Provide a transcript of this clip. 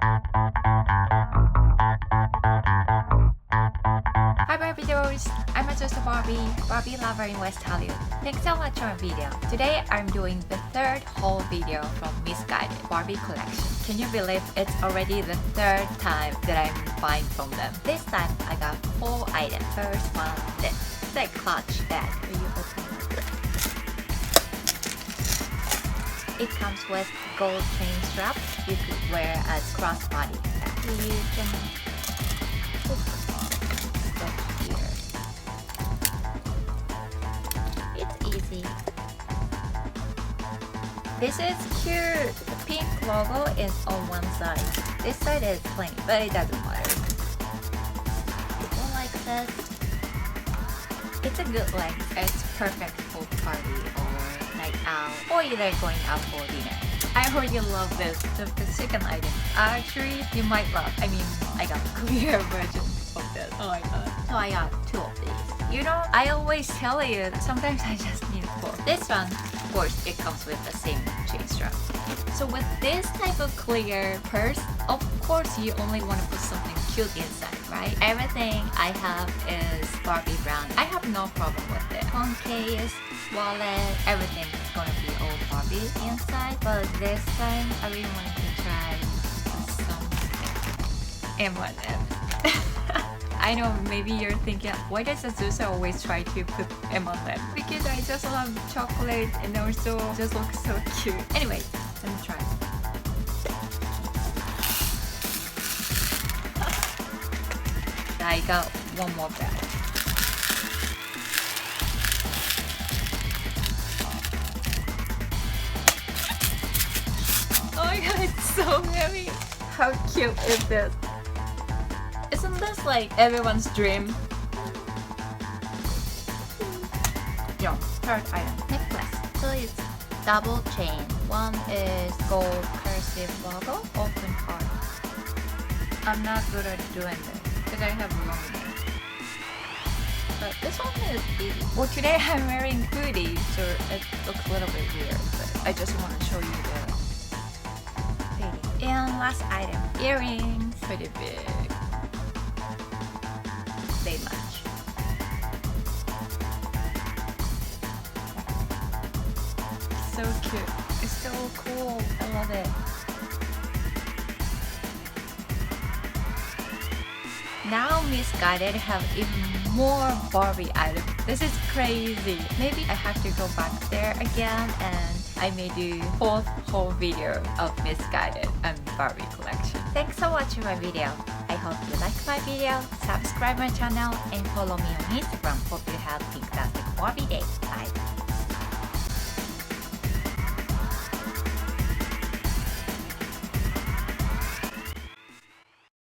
Hi Barbie viewers, I'm Azusa Barbie, Barbie lover in West Hollywood. Thanks so much for my video. Today I'm doing the third haul video from Missguided Barbie collection. Can you believe it's already the third time that I'm buying from them? This time I got 4 items. First one, this. It's a clutch bag. Will you open it? It comes with gold chain strap you could wear as crossbody bag. You can hook stuff here. It's easy. This is cute. The pink logo is on one side. This side is plain, but it doesn't matter. People like this. It's a good length. It's perfect for party or night out, or either going out for dinner. I heard you love this, the second item. Actually, you might love. I mean, I got a clear version of this. Oh my god. So I got 2 of these. You know, I always tell you, sometimes I just need 4. This one, of course, it comes with the same chain strap. So with this type of clear purse, of course, you only want to put something cute inside, right? Everything I have is Barbie brand. I have no problem with it. Phone case, wallet, everything is gonna be all Barbie inside. But this time, I really wanted to try some M&M. I know maybe you're thinking, why does Azusa always try to put M&M? Because I just love chocolate and also just looks so cute. Anyway, let me try. I got one more bag. Oh my god, it's so heavy. How cute is this? Isn't this like everyone's dream? Yo, third item. Necklace. So it's double chain. One is gold cursive logo, open heart. I'm not good at doing this because I have long nails. But this one is easy. Well, today I'm wearing hoodie, so it looks a little bit weird, but I just want to show you the fading. And last item, earrings. Pretty big. They match. So cute. It's so cool. I love it. Now Missguided have even more Barbie items. This is crazy. Maybe I have to go back there again and I may do 4th whole video of Missguided and Barbie collection. Thanks for watching my video. I hope you liked my video. Subscribe my channel and follow me on Instagram. Hope you have a fantastic Barbie day. Bye.